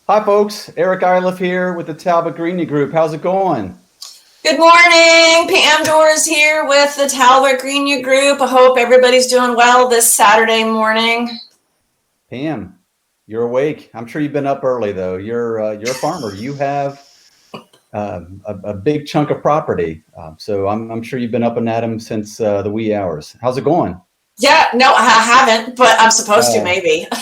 Hi, folks. Eric Iliffe here with the Talbot Greenya Group. How's it going? Good morning. Pam Dors here with the Talbot Greenya Group. I hope everybody's doing well this Saturday morning. Pam, you're awake. I'm sure you've been up early, though. You're a farmer. You have a big chunk of property, so I'm sure you've been up and at 'em since the wee hours. How's it going? Yeah, no, I haven't, but I'm supposed to Oh, maybe. okay.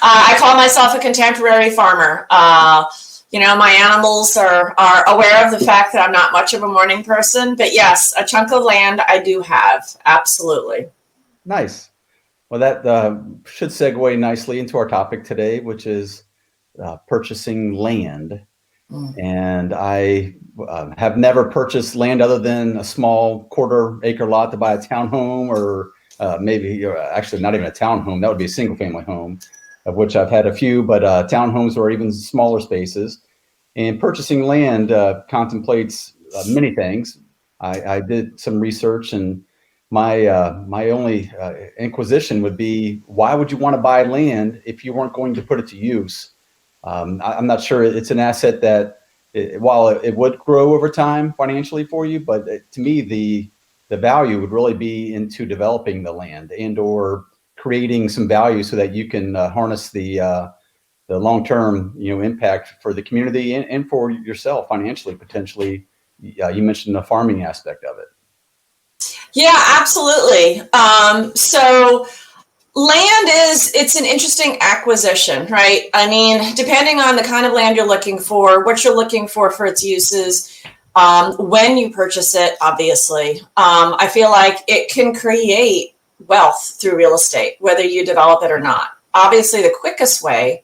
I call myself a contemporary farmer. My animals are aware of the fact that I'm not much of a morning person, but yes, a chunk of land I do have. Absolutely. Nice. Well, that should segue nicely into our topic today, which is purchasing land. Mm. And I have never purchased land other than a small quarter-acre lot to buy a townhome, or maybe actually not even a townhome. That would be a single-family home, of which I've had a few, but townhomes or even smaller spaces. And purchasing land contemplates many things. I did some research, and my only inquisition would be, why would you want to buy land if you weren't going to put it to use? I'm not sure it's an asset that, while it would grow over time financially for you, but to me, the value would really be into developing the land and or creating some value so that you can harness the long-term impact for the community and for yourself financially, potentially. You mentioned the farming aspect of it. Yeah, absolutely. So land it's an interesting acquisition, right? I mean, depending on the kind of land you're looking for, what you're looking for its uses, when you purchase it, obviously, I feel like it can create wealth through real estate, whether you develop it or not. Obviously, the quickest way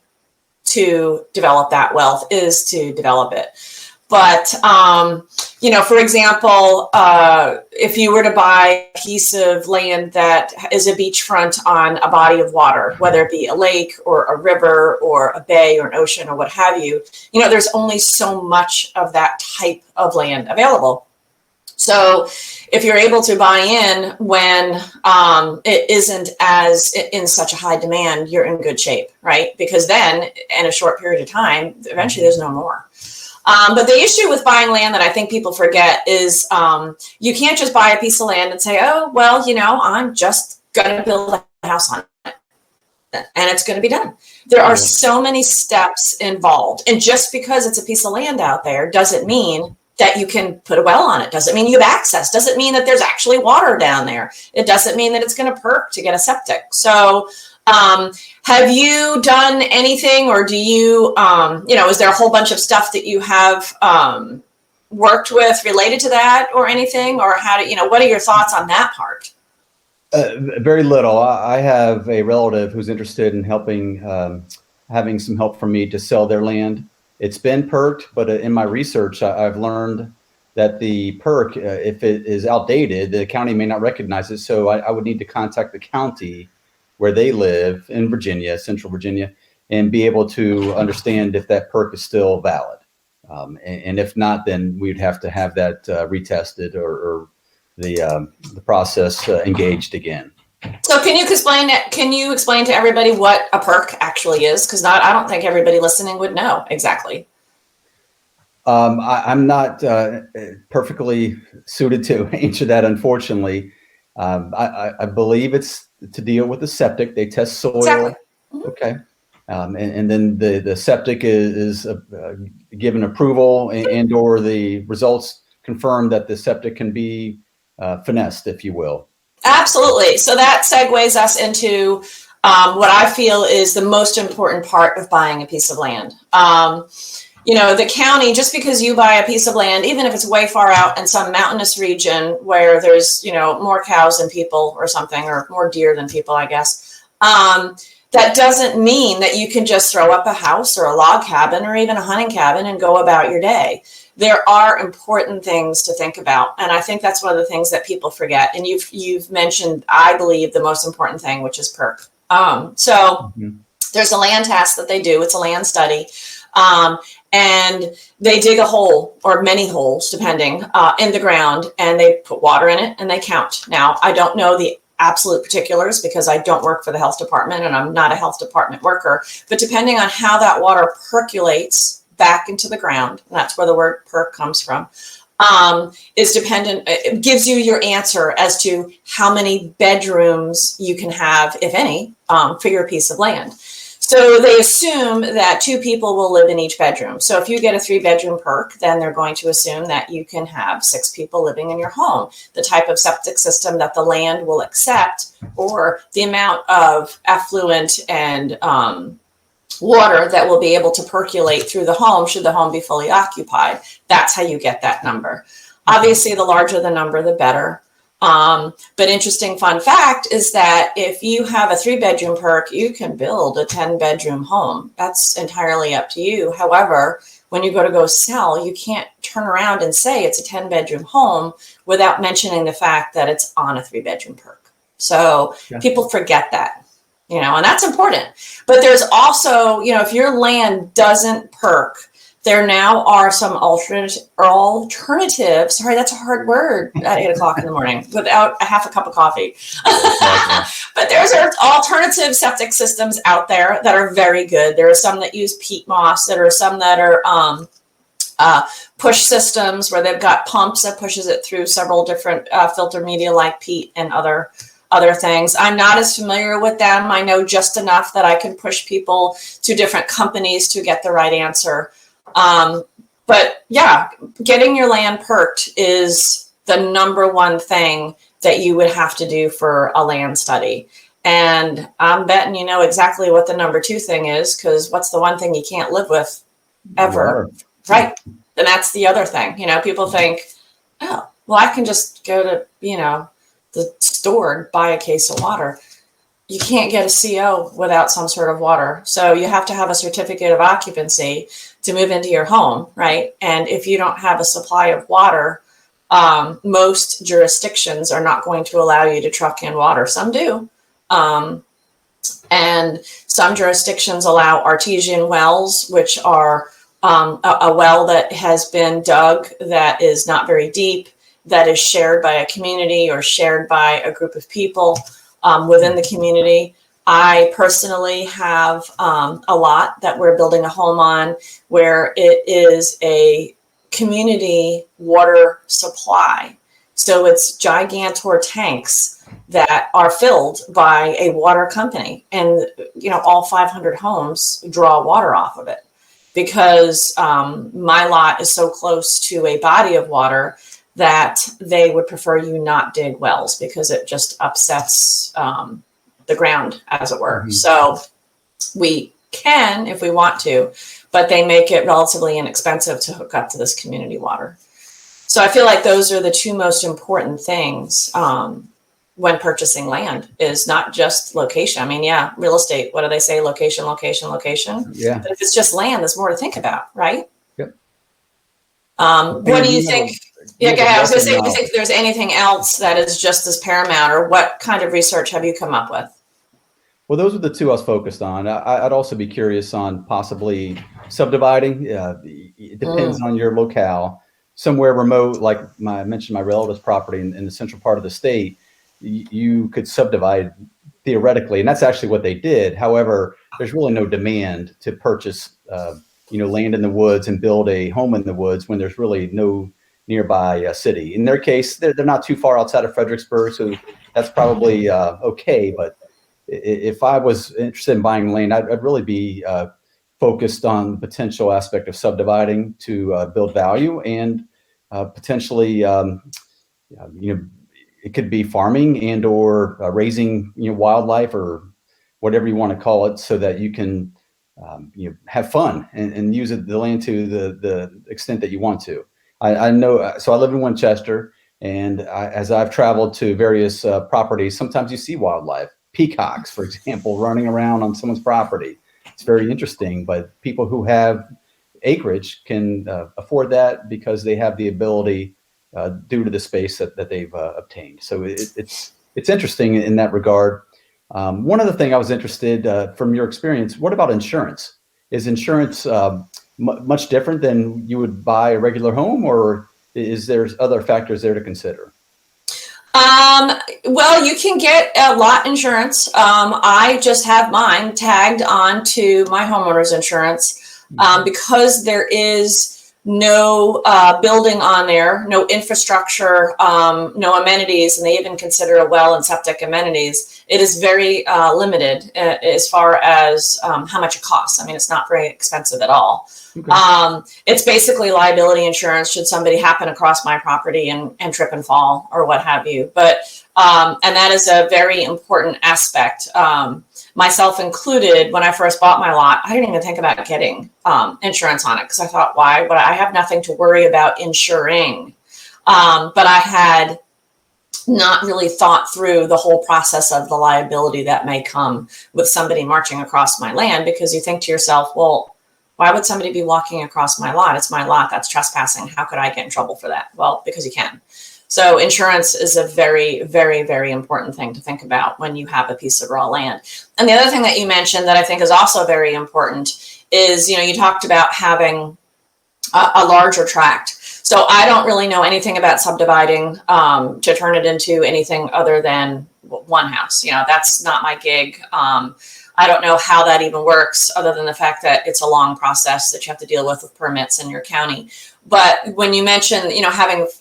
to develop that wealth is to develop it. But, for example, if you were to buy a piece of land that is a beachfront on a body of water, whether it be a lake or a river or a bay or an ocean or what have you, there's only so much of that type of land available. So if you're able to buy in when it isn't as in such a high demand, you're in good shape, right? Because then in a short period of time, eventually there's no more. But the issue with buying land that I think people forget is you can't just buy a piece of land and say, oh, well, I'm just going to build a house on it and it's going to be done. There are so many steps involved. And just because it's a piece of land out there doesn't mean that you can put a well on it. Doesn't mean you have access. Doesn't mean that there's actually water down there. It doesn't mean that it's going to perk to get a septic. So have you done anything, or do you, is there a whole bunch of stuff that you have worked with related to that or anything? Or what are your thoughts on that part? Very little. I have a relative who's interested in helping, having some help from me to sell their land. It's been perked, but in my research, I've learned that the perk, if it is outdated, the county may not recognize it. So I would need to contact the county where they live in Virginia, Central Virginia, and be able to understand if that perk is still valid. And if not, then we'd have to have that retested or the process engaged again. So can you explain to everybody what a perk actually is? Because I don't think everybody listening would know exactly. I'm not perfectly suited to answer that, unfortunately. I believe it's to deal with the septic. They test soil. Exactly. Mm-hmm. Okay. And then the septic is given approval and or the results confirm that the septic can be finessed, if you will. Absolutely. So that segues us into what I feel is the most important part of buying a piece of land. The county, just because you buy a piece of land, even if it's way far out in some mountainous region where there's, more cows than people or something, or more deer than people, I guess, that doesn't mean that you can just throw up a house or a log cabin or even a hunting cabin and go about your day. There are important things to think about. And I think that's one of the things that people forget. And you've mentioned, I believe, the most important thing, which is perk. There's a land test that they do. It's a land study. And they dig a hole or many holes, depending, in the ground, and they put water in it and they count. Now, I don't know the absolute particulars because I don't work for the health department and I'm not a health department worker. But depending on how that water percolates back into the ground, and that's where the word perk comes from, is dependent. It gives you your answer as to how many bedrooms you can have, if any, for your piece of land. So they assume that 2 people will live in each bedroom. So if you get a 3-bedroom perk, then they're going to assume that you can have 6 people living in your home. The type of septic system that the land will accept, or the amount of effluent and water that will be able to percolate through the home should the home be fully occupied. That's how you get that number. Obviously, the larger the number, the better. But interesting fun fact is that if you have a 3-bedroom perk, you can build a 10-bedroom home. That's entirely up to you. However, when you go sell, you can't turn around and say it's a 10-bedroom home without mentioning the fact that it's on a 3-bedroom perk. So people forget that, and that's important. But there's also, if your land doesn't perk, there now are some alternatives. Sorry, that's a hard word at 8 o'clock in the morning without a half a cup of coffee. But there's alternative septic systems out there that are very good. There are some that use peat moss. There are some that are push systems where they've got pumps that pushes it through several different filter media like peat and other things. I'm not as familiar with them. I know just enough that I can push people to different companies to get the right answer. But yeah, getting your land perked is the number one thing that you would have to do for a land study. And I'm betting you know exactly what the number 2 thing is, because what's the one thing you can't live with ever? Right. And that's the other thing. People think, oh, well, I can just go to, the store and buy a case of water. You can't get a CO without some sort of water. So you have to have a certificate of occupancy to move into your home, right? And if you don't have a supply of water, most jurisdictions are not going to allow you to truck in water. Some do. And some jurisdictions allow artesian wells, which are a well that has been dug that is not very deep, that is shared by a community or shared by a group of people within the community. I personally have a lot that we're building a home on where it is a community water supply. So it's gigantor tanks that are filled by a water company, and all 500 homes draw water off of it because my lot is so close to a body of water that they would prefer you not dig wells because it just upsets the ground, as it were. Mm-hmm. So we can, if we want to, but they make it relatively inexpensive to hook up to this community water. So I feel like those are the 2 most important things when purchasing land, is not just location. I mean, yeah, real estate, what do they say? Location, location, location. Yeah. But if it's just land, there's more to think about, right? Yep. What do you think? Yeah, I was going to say, do you think there's anything else that is just as paramount, or what kind of research have you come up with? Well, those are the 2 I was focused on. I'd also be curious on possibly subdividing. It depends on your locale. Somewhere remote, like I mentioned, my relative's property in the central part of the state, you could subdivide theoretically, and that's actually what they did. However, there's really no demand to purchase, land in the woods and build a home in the woods when there's really no nearby city. In their case, they're not too far outside of Fredericksburg, so that's probably okay. But if I was interested in buying land, I'd really be focused on the potential aspect of subdividing to build value, and potentially, it could be farming and or raising wildlife or whatever you want to call it, so that you can have fun and use the land to the extent that you want to. I know, so I live in Winchester, and as I've traveled to various properties, sometimes you see wildlife, peacocks, for example, running around on someone's property. It's very interesting, but people who have acreage can afford that because they have the ability due to the space that they've obtained. So it's interesting in that regard. One other thing I was interested from your experience, what about insurance? Is insurance much different than you would buy a regular home, or is there other factors there to consider? Well, you can get a lot insurance. I just have mine tagged on to my homeowner's insurance because there is no building on there, no infrastructure, no amenities, and they even consider a well and septic amenities. It is very limited as far as how much it costs. I mean, it's not very expensive at all. Okay. It's basically liability insurance should somebody happen across my property and trip and fall or what have you. But and that is a very important aspect, myself included. When I first bought my lot, I didn't even think about getting insurance on it because I thought, why? But I have nothing to worry about insuring. But I had not really thought through the whole process of the liability that may come with somebody marching across my land, because you think to yourself, well, why would somebody be walking across my lot? It's my lot. That's trespassing. How could I get in trouble for that? Well, because you can. So insurance is a very, very, very important thing to think about when you have a piece of raw land. And the other thing that you mentioned that I think is also very important is, you talked about having a larger tract. So I don't really know anything about subdividing to turn it into anything other than one house. That's not my gig. I don't know how that even works, other than the fact that it's a long process that you have to deal with permits in your county. But when you mention,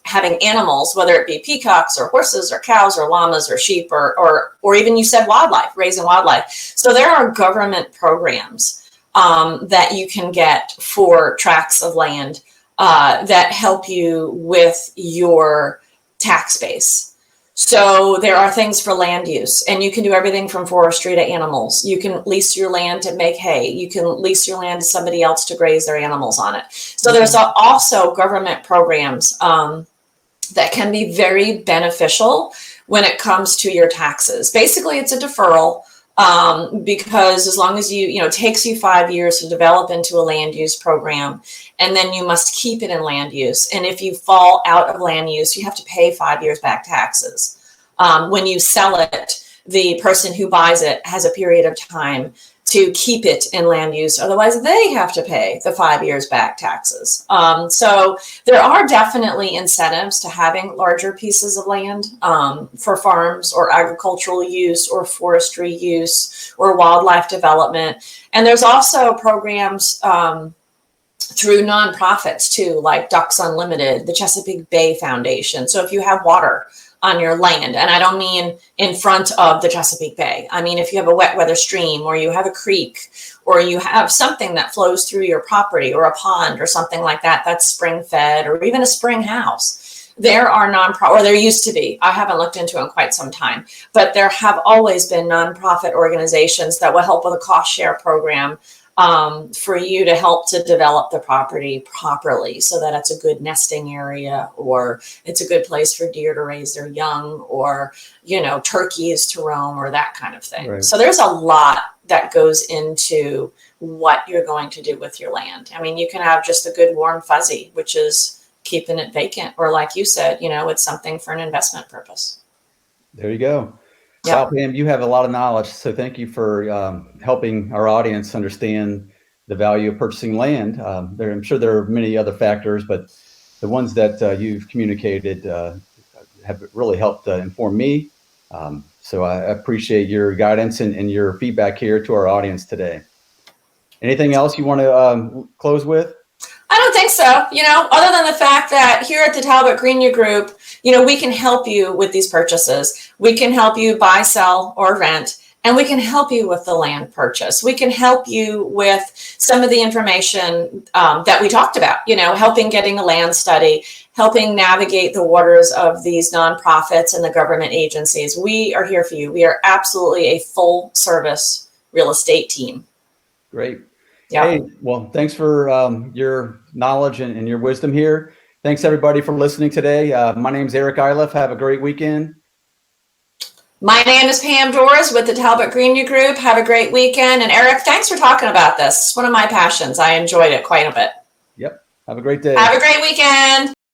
having animals, whether it be peacocks or horses or cows or llamas or sheep or even you said wildlife, raising wildlife. So there are government programs that you can get for tracts of land that help you with your tax base. So there are things for land use, and you can do everything from forestry to animals. You can lease your land to make hay. You can lease your land to somebody else to graze their animals on it. So there's also government programs that can be very beneficial when it comes to your taxes. Basically, it's a deferral because as long as it takes you 5 years to develop into a land use program, and then you must keep it in land use. And if you fall out of land use, you have to pay 5 years back taxes. When you sell it, the person who buys it has a period of time to keep it in land use. Otherwise, they have to pay the 5 years back taxes. So there are definitely incentives to having larger pieces of land for farms or agricultural use or forestry use or wildlife development. And there's also programs through nonprofits too, like Ducks Unlimited, the Chesapeake Bay Foundation. So if you have water on your land, and I don't mean in front of the Chesapeake Bay, I mean if you have a wet weather stream or you have a creek or you have something that flows through your property or a pond or something like that, that's spring fed, or even a spring house. There are or there used to be, I haven't looked into it in quite some time, but there have always been nonprofit organizations that will help with a cost share program for you to help to develop the property properly so that it's a good nesting area, or it's a good place for deer to raise their young, or, turkeys to roam, or that kind of thing. Right. So there's a lot that goes into what you're going to do with your land. I mean, you can have just a good warm fuzzy, which is keeping it vacant, or like you said, it's something for an investment purpose. There you go. Yeah. Wow, Pam, you have a lot of knowledge. So thank you for helping our audience understand the value of purchasing land. I'm sure there are many other factors, but the ones that you've communicated have really helped inform me. So I appreciate your guidance and your feedback here to our audience today. Anything else you want to close with? I don't think so. Other than the fact that here at the Talbot Greenya Group, we can help you with these purchases. We can help you buy, sell, or rent, and we can help you with the land purchase. We can help you with some of the information that we talked about, helping getting a land study, helping navigate the waters of these nonprofits and the government agencies. We are here for you. We are absolutely a full service real estate team. Great. Yeah. Hey, well, thanks for your knowledge and your wisdom here. Thanks, everybody, for listening today. My name's Eric Iliffe. Have a great weekend. My name is Pam Dors with the Talbot Greenya Group. Have a great weekend. And Eric, thanks for talking about this. It's one of my passions. I enjoyed it quite a bit. Yep. Have a great day. Have a great weekend.